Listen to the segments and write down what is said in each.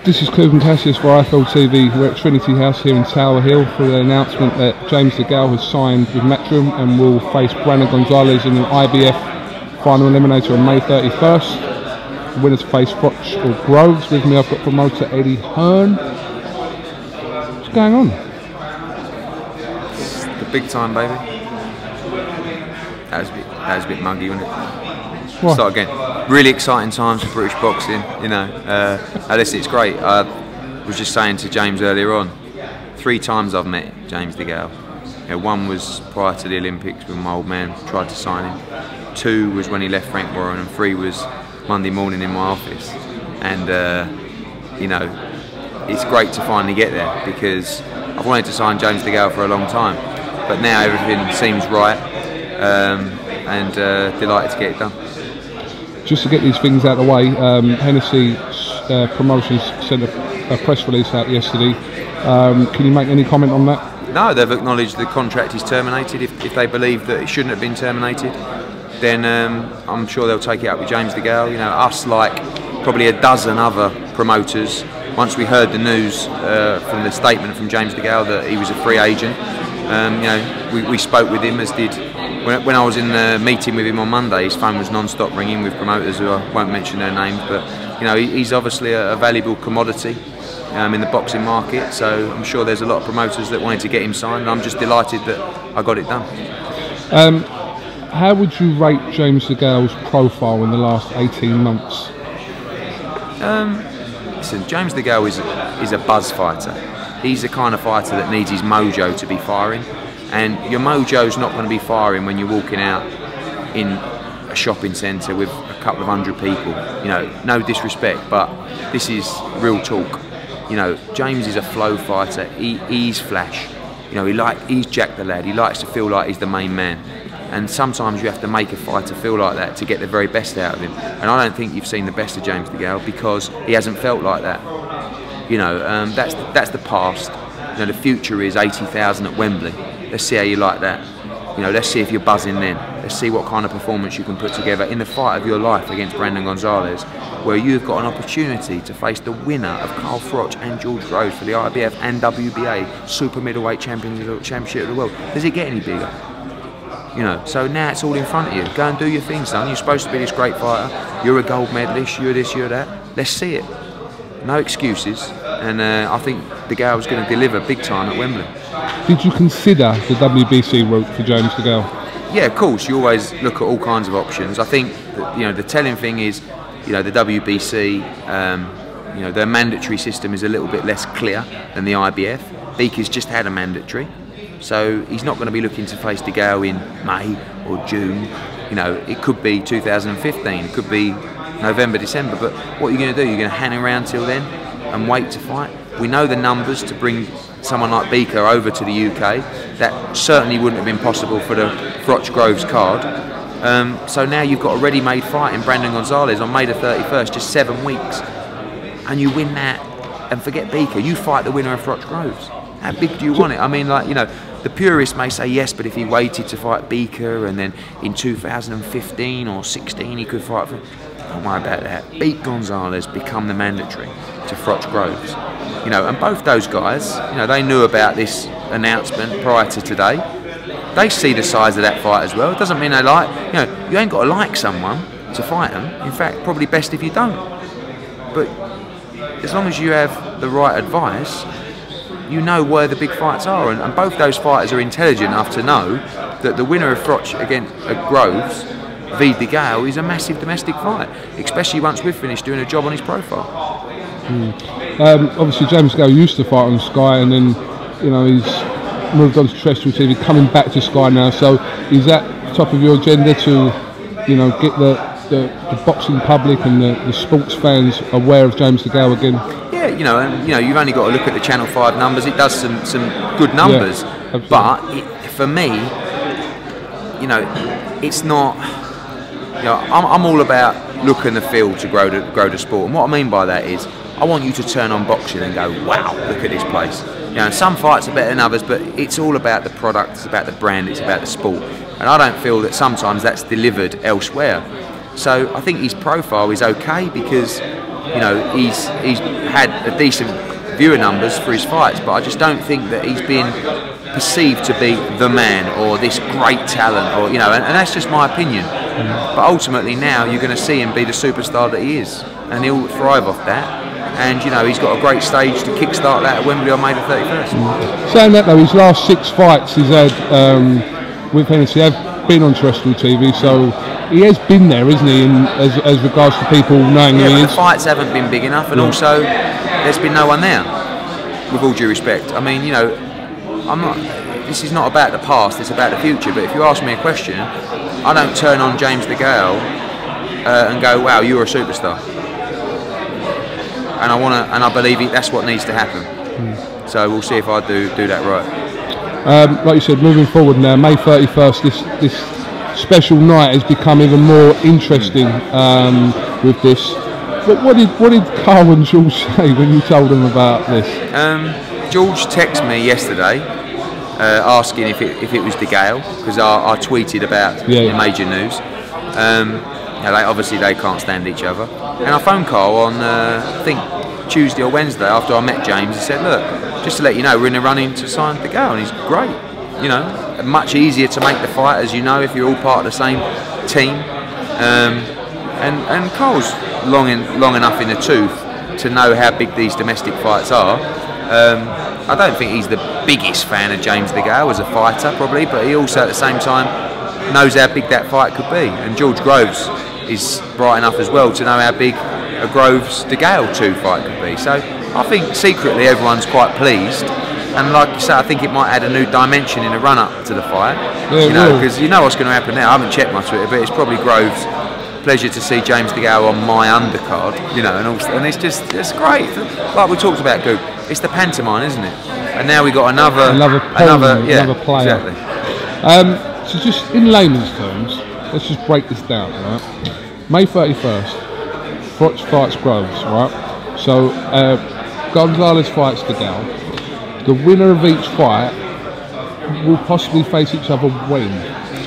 This is Cleveland Cassius for IFL TV. We're at Trinity House here in Tower Hill for the announcement that James DeGALE has signed with Matchroom and will face Brandon Gonzalez in an IBF final eliminator on May 31st. The winners face FROCH or Groves. With me I've got promoter HEARN. What's going on? It's the big time, baby. That was a bit muggy, wasn't it? What? Start again. Really exciting times for British boxing, you know. Listen, it's great. I was just saying to James earlier on, 3 times I've met James DeGALE. You know, 1 was prior to the Olympics when my old man tried to sign him. 2 was when he left Frank Warren, and 3 was Monday morning in my office. And you know, it's great to finally get there because I've wanted to sign James DeGALE for a long time, but now everything seems right, and delighted to get it done. Just to get these things out of the way, Hennessy Promotions sent a press release out yesterday. Can you make any comment on that? No, they've acknowledged the contract is terminated. If they believe that it shouldn't have been terminated, then I'm sure they'll take it up with James DeGALE. You know, us like probably a dozen other promoters. Once we heard the news from the statement from James DeGALE that he was a free agent, you know, we spoke with him, as did. When I was in the meeting with him on Monday, his phone was non-stop ringing with promoters who I won't mention their names, but you know, he's obviously a valuable commodity in the boxing market, so I'm sure there's a lot of promoters that wanted to get him signed, and I'm just delighted that I got it done. How would you rate James DeGALE's profile in the last 18 months? Listen, James DeGALE is a buzz fighter. He's the kind of fighter that needs his mojo to be firing. And your mojo's not going to be firing when you're walking out in a shopping centre with a couple of 100 people. You know, no disrespect, but this is real talk. You know, James is a flow fighter. He's flash. You know, he's Jack the Lad. He likes to feel like he's the main man. And sometimes you have to make a fighter feel like that to get the very best out of him. And I don't think you've seen the best of James DeGALE because he hasn't felt like that. You know, that's the past. You know, the future is 80,000 at Wembley. Let's see how you like that. You know, let's see if you're buzzing then. Let's see what kind of performance you can put together in the fight of your life against Brandon Gonzalez, where you've got an opportunity to face the winner of Carl Froch and George Groves for the IBF and WBA Super Middleweight Championship of the World. Does it get any bigger? You know, so now it's all in front of you. Go and do your thing, son. You're supposed to be this great fighter. You're a gold medalist. You're this, you're that. Let's see it. No excuses. And I think DeGALE's going to deliver big time at Wembley. Did you consider the WBC route for James DeGALE? Yeah, of course. You always look at all kinds of options. I think that, you know, the telling thing is, you know, the WBC, you know, their mandatory system is a little bit less clear than the IBF. Beaker's just had a mandatory, so he's not going to be looking to face DeGALE in May or June. You know, it could be 2015, it could be November, December. But what are you going to do? You're going to hang around till then and wait to fight? We know the numbers to bring someone like Beaker over to the UK. That certainly wouldn't have been possible for the FROCH Groves card. So now you've got a ready-made fight in Brandon Gonzalez on May the 31st, just 7 weeks, and you win that and forget Beaker. You fight the winner of FROCH Groves. How big do you want it? I mean, like, you know, the purists may say yes, but if he waited to fight Beaker and then in 2015 or 16 he could fight for... Don't worry about that. Beat Gonzalez, become the mandatory to FROCH Groves. You know, and both those guys, you know, they knew about this announcement prior to today. They see the size of that fight as well. It doesn't mean they like, you know, you ain't got to like someone to fight them. In fact, probably best if you don't. But as long as you have the right advice, you know where the big fights are. And both those fighters are intelligent enough to know that the winner of FROCH against Groves v DeGALE is a massive domestic fight, especially once we've finished doing a job on his profile. Obviously James DeGALE used to fight on Sky, and then, you know, he's moved on to terrestrial TV, coming back to Sky now. So is that top of your agenda to, you know, get the boxing public and the sports fans aware of James DeGALE again? Yeah, you know, and you know, you've only got to look at the Channel 5 numbers. It does some good numbers, yeah, but for me, you know, it's not. You know, I'm all about look and the feel to grow the sport, and what I mean by that is I want you to turn on boxing and go, wow, look at this place. You know, some fights are better than others, but it's all about the product, it's about the brand, it's about the sport, and I don't feel that sometimes that's delivered elsewhere. So I think his profile is okay because you know, he's had a decent viewer numbers for his fights, but I just don't think that he's been perceived to be the man or this great talent, or, you know, and that's just my opinion. But ultimately now you're going to see him be the superstar that he is, and he'll thrive off that. And, you know, he's got a great stage to kickstart that at Wembley on May the 31st. Saying that though, his last 6 fights he's had with Hennessy have been on terrestrial TV, so he has been there, isn't he, as regards to people knowing who he is? The fights haven't been big enough, and also there's been no one there, with all due respect. I mean, you know, this is not about the past, it's about the future. But if you ask me a question, I don't turn on James DeGALE and go, wow, you're a superstar. And I believe that's what needs to happen. So we'll see if I do that right. Like you said, moving forward now, May 31st, this special night has become even more interesting with this. But what did Carl and George say when you told them about this? George texted me yesterday asking if it was DeGALE, because I tweeted about the major news. Obviously they can't stand each other. And I phoned Carl on, I think, Tuesday or Wednesday after I met James. He said, look, just to let you know, we're in the running to sign DeGALE, and he's great. You know, much easier to make the fight, as you know, if you're all part of the same team. And Carl's long enough in the tooth to know how big these domestic fights are. I don't think he's the biggest fan of James DeGALE as a fighter, probably, but he also at the same time knows how big that fight could be. And George Groves is bright enough as well to know how big a Groves DeGALE 2 fight could be. So I think secretly everyone's quite pleased, and like you say, I think it might add a new dimension in the run-up to the fight. Yeah, you know, because you know what's going to happen now. I haven't checked my Twitter, but it's probably Groves. Pleasure to see James DeGALE on my undercard, you know, and it's great. Like we talked about, Goop, it's the pantomime, isn't it? And now we got another player. Exactly. So just in layman's terms, let's just break this down, right? May 31st, FROCH fights Groves, right? So Gonzalez fights DeGALE. The winner of each fight will possibly face each other when?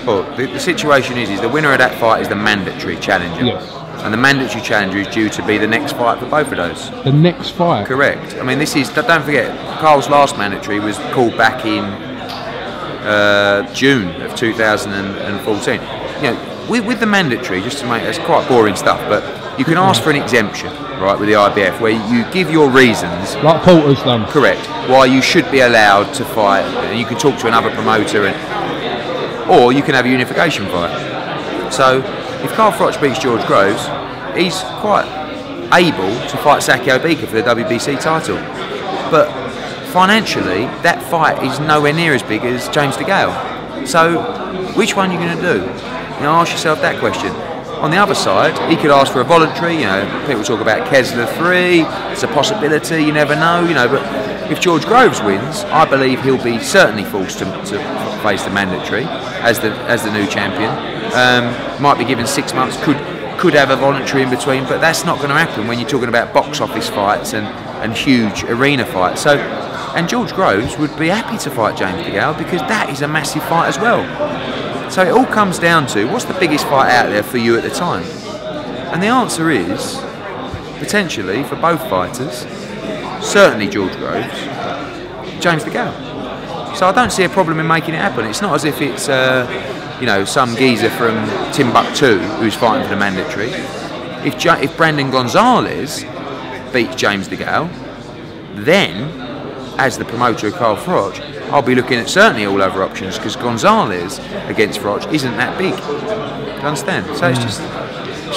Well, the situation is the winner of that fight is the mandatory challenger. Yes. And the mandatory challenger is due to be the next fight for both of those. The next fight? Correct. I mean, this is, don't forget, Carl's last mandatory was called back in June of 2014. You know, with the mandatory, just to make, it's quite boring stuff, but you can ask for an exemption, right, with the IBF, where you give your reasons. Like Porter's done. Correct. Why you should be allowed to fight, and you can talk to another promoter, or you can have a unification fight. So, if Carl Froch beats George Groves, he's quite able to fight Saki Obika for the WBC title. But financially, that fight is nowhere near as big as James DeGALE. So, which one are you going to do? You know, ask yourself that question. On the other side, he could ask for a voluntary. You know, people talk about Kessler 3. It's a possibility. You never know. You know, but if George Groves wins, I believe he'll be certainly forced to face the mandatory as the new champion. Might be given 6 months. Could have a voluntary in between, but that's not going to happen when you're talking about box office fights and huge arena fights. So, and George Groves would be happy to fight James DeGALE because that is a massive fight as well. So it all comes down to what's the biggest fight out there for you at the time, and the answer is potentially for both fighters, certainly George Groves, James DeGALE. So I don't see a problem in making it happen. It's not as if it's you know, some geezer from Timbuktu who's fighting for the mandatory. If Brandon Gonzalez beats James DeGALE, then as the promoter of Carl Froch, I'll be looking at certainly all other options, because Gonzalez against Froch isn't that big. Do you understand? So it's just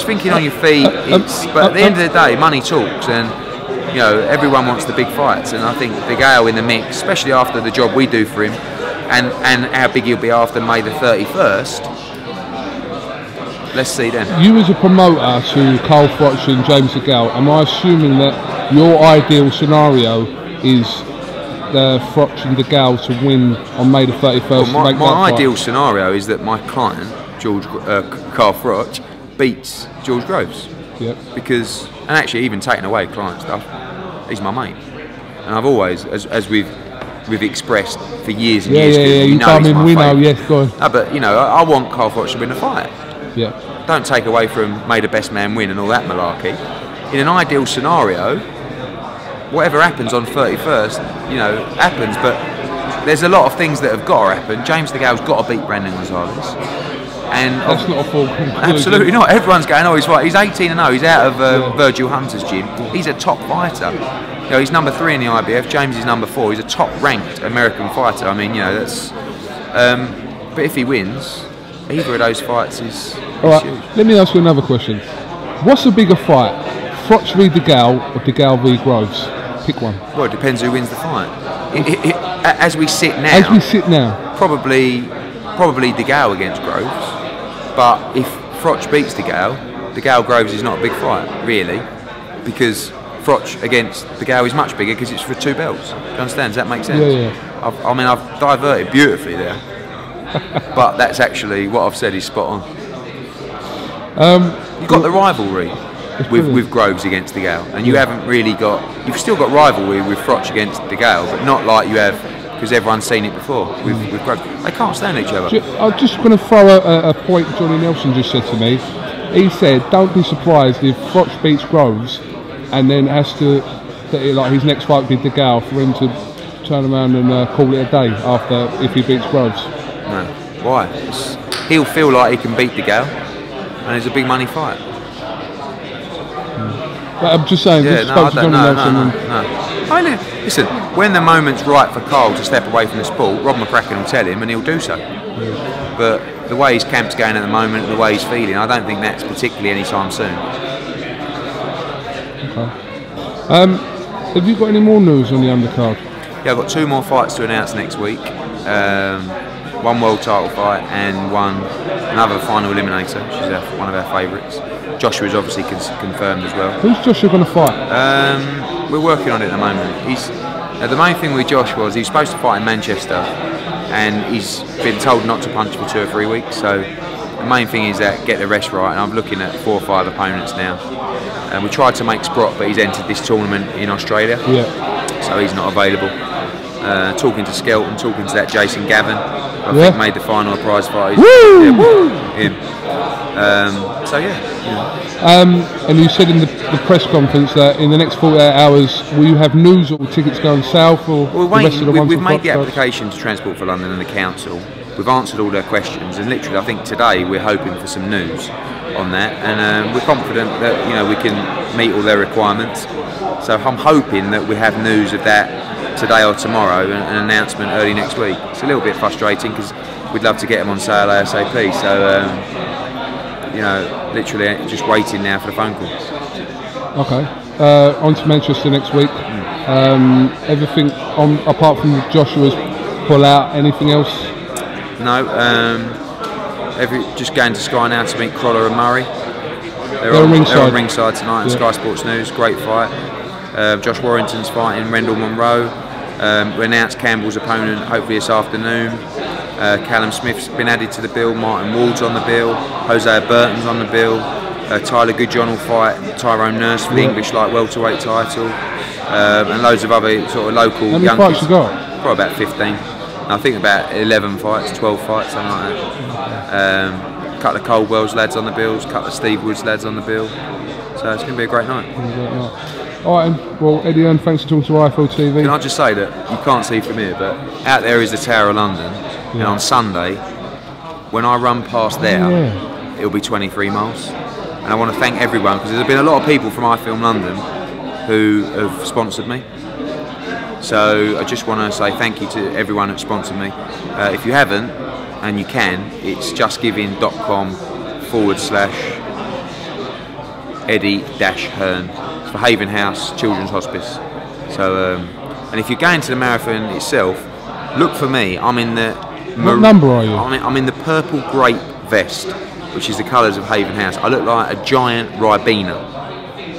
thinking on your feet. But at the end of the day, money talks, and you know, everyone wants the big fights, and I think DeGALE in the mix, especially after the job we do for him, and how big he'll be after May the 31st. Let's see then. You as a promoter to Carl Froch and James DeGALE, am I assuming that your ideal scenario is Froch and DeGALE to win on May the 31st? Well, my ideal scenario is that my client, Carl Froch, beats George Groves. Yep. Because, and actually even taking away client stuff, he's my mate. And I've always, as we've expressed for years and years, you know he's my favourite. Yes, go on. No, but you know, I want Carl Froch to win the fight. Yeah. Don't take away from may the best man win and all that malarkey. in an ideal scenario, whatever happens on 31st, you know, happens. But there's a lot of things that have got to happen. James DeGale's got to beat Brandon Gonzalez. And that's not a full conclusion. Absolutely not. Everyone's going, oh, he's right. He's 18-0. He's out of Virgil Hunter's gym. He's a top fighter. You know, he's number 3 in the IBF. James is number 4. He's a top-ranked American fighter. I mean, you know, that's. But if he wins, either of those fights is all right. huge. Let me ask you another question. What's a bigger fight, FROCH v DeGALE or DeGALE v Groves? Pick one. Well, it depends who wins the fight. As we sit now. As we sit now. Probably DeGALE against Groves. But if FROCH beats DeGALE Groves is not a big fight, really, because FROCH against DeGALE is much bigger because it's for 2 belts. Do you understand? Does that make sense? Yeah, yeah. I mean, I've diverted beautifully there, but that's actually what I've said is spot on. You've got the rivalry with Groves against DeGALE, and you haven't really got. You've still got rivalry with FROCH against DeGALE, but not like you have. Because everyone's seen it before with Groves. They can't stand each other. I'm just going to throw a point Johnny Nelson just said to me. He said, don't be surprised if FROCH beats Groves and then has to, like his next fight with DeGALE, for him to turn around and call it a day after if he beats Groves. No. Why? He'll feel like he can beat DeGALE and it's a big money fight. But I'm just saying, yeah, just spoke to Johnny Nelson. I mean, listen, when the moment's right for Carl to step away from the sport, Rob McCracken will tell him and he'll do so. Yeah. But the way his camp's going at the moment, the way he's feeling, I don't think that's particularly anytime soon. Okay. Have you got any more news on the undercard? Yeah, I've got 2 more fights to announce next week. 1 world title fight and another final eliminator, which is one of our favourites. Joshua's obviously confirmed as well. Who's Joshua going to fight? We're working on it at the moment. The main thing with Josh was he was supposed to fight in Manchester, and he's been told not to punch for 2 or 3 weeks. So the main thing is that get the rest right. And I'm looking at 4 or 5 opponents now. And we tried to make Sprott, but he's entered this tournament in Australia, so he's not available. Talking to Skelton, talking to that Jason Gavin, I think made the final prize fight. Him. So and you said in the press conference that in the next 48 hours will you have news or tickets going south or the rest of the ones? We've made the application to Transport for London and the council. We've answered all their questions, and literally I think today we're hoping for some news on that, and we're confident that we can meet all their requirements. So I'm hoping that we have news of that today or tomorrow, and an announcement early next week. It's a little bit frustrating because we'd love to get them on sale ASAP. So literally just waiting now for the phone call. Okay. On to Manchester next week. Everything on apart from Joshua's pull out. Anything else? No. Just going to Sky now to meet Crawler and Murray. They're on ringside tonight on Sky Sports News. Great fight. Josh Warrington's fighting Rendell Monroe. We announced Campbell's opponent hopefully this afternoon. Callum Smith's been added to the bill. Martin Ward's on the bill. Hosea Burton's on the bill. Tyler Goodjohn will fight Tyrone Nurse for the English light welterweight title. And loads of other sort of local young kids. How many fights you got? Probably about 15. I think about 11 fights, 12 fights, something like that. A couple of Coldwell's lads on the bills, a couple of Steve Wood's lads on the bill. So it's going to be a great night. Alright, well, Eddie Hearn, thanks for talking to IFL TV. Can I just say that you can't see from here, but out there is the Tower of London, and on Sunday, when I run past there, it'll be 23 miles. And I want to thank everyone, because there's been a lot of people from iFilm London who have sponsored me. So I just want to say thank you to everyone who sponsored me. If you haven't, and you can, it's justgiving.com/Eddie-Hearn. It's for Haven House Children's Hospice. So, and if you're going to the marathon itself, look for me. I'm in the. What number are you? I'm in the purple grape vest, which is the colours of Haven House. I look like a giant Ribena,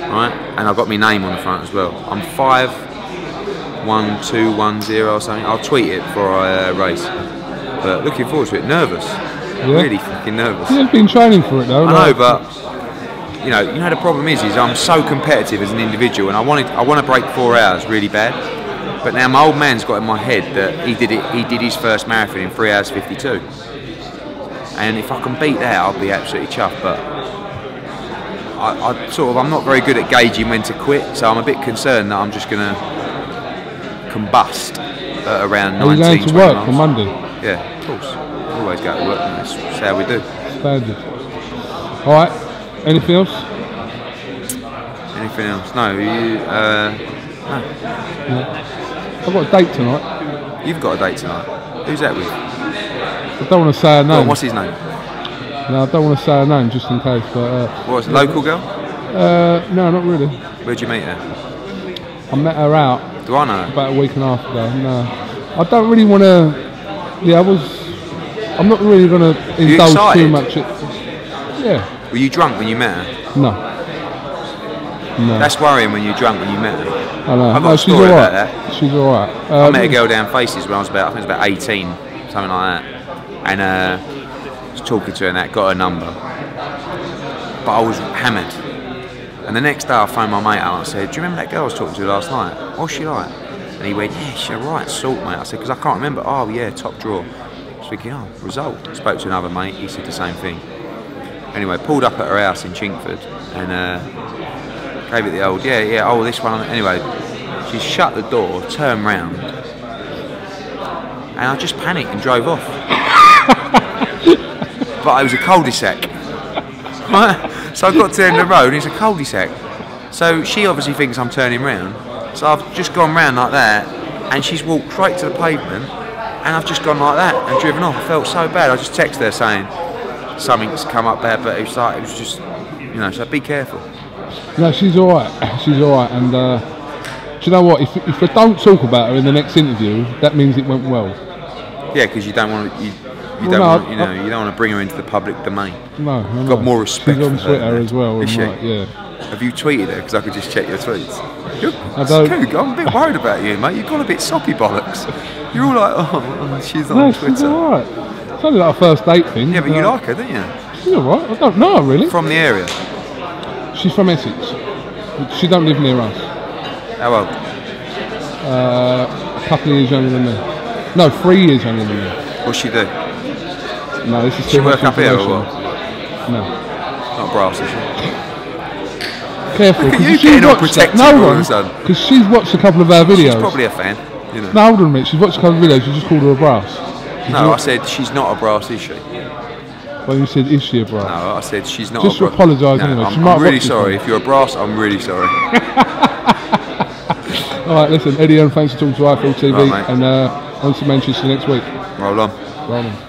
right? And I've got my name on the front as well. I'm 51210 or something. I'll tweet it before I race. But looking forward to it. Nervous. Really fucking nervous. You've been training for it though. I know, but you know the problem is I'm so competitive as an individual, and I want to break 4 hours really bad. But now my old man's got in my head that he did his first marathon in 3 hours 52. And if I can beat that, I'll be absolutely chuffed. But I'm not very good at gauging when to quit, so I'm a bit concerned that I'm just going to combust at around 19, 20 miles. Are you going to work on Monday? Yeah, of course. Always go to work, and that's how we do. Standard. Alright, anything else? Anything else? No, no. Yeah. I've got a date tonight. You've got a date tonight. Who's that with? I don't want to say her name. Well, what's his name? No, I don't want to say her name just in case. But what's a local girl? No, not really. Where'd you meet her? I met her out. Do I know her? About a week and a half ago. No, I don't really want to. Yeah, I'm not really going to indulge too much. Yeah. Were you drunk when you met her? No. No. That's worrying when you're drunk when you met her. I know. I've got a story about that. She's alright. I met a girl down Faces when I was about 18, something like that. And I was talking to her and that, got her number. But I was hammered. And the next day I phoned my mate out and I said, do you remember that girl I was talking to last night? What's she like? And he went, yeah, she's right, salt, mate. I said, because I can't remember. Oh, yeah, top drawer. I was thinking, oh, result. Spoke to another mate, he said the same thing. Anyway, pulled up at her house in Chingford and gave it the old, yeah, oh, this one. Anyway, she shut the door, turned round, and I just panicked and drove off. But it was a cul-de-sac. So I got to the end of the road and it's a cul-de-sac. So she obviously thinks I'm turning round. So I've just gone round like that and she's walked straight to the pavement and I've just gone like that and driven off. I felt so bad. I just texted her saying something's come up there, but it was just, you know, so be careful. No, she's alright. She's alright. And do you know what? If I don't talk about her in the next interview, that means it went well. Yeah, because you don't want to. You don't want to bring her into the public domain. No, You've got more respect She's on for Twitter her as well. Is she? Yeah. Have you tweeted her? Because I could just check your tweets. I'm a bit worried about you, mate. You've got a bit soppy bollocks. You're all like, oh, she's on Twitter. She's alright. It's only like a first date thing. Yeah, but you like her, don't you? She's alright. I don't know her really. From the area? She's from Essex. She don't live near us. How old? A couple of years younger than me. No, 3 years younger than me. What's she do? No, this is she work up here or what? No. Not brass, is she? Careful. Look at you getting all protective all of a sudden. Because she's watched a couple of our videos. She's probably a fan, you know. No, hold on a minute. She's watched a couple of videos. You just called her a brass. No, I said she's not a brass, is she? Well, you said, is she a brass? No, I said she's not just a brass. Just apologise anyway. I'm really sorry. If you're a brass, I'm really sorry. Alright, listen, Eddie, and thanks for talking to iField TV. Right, and on to Manchester next week. Roll on. Roll on.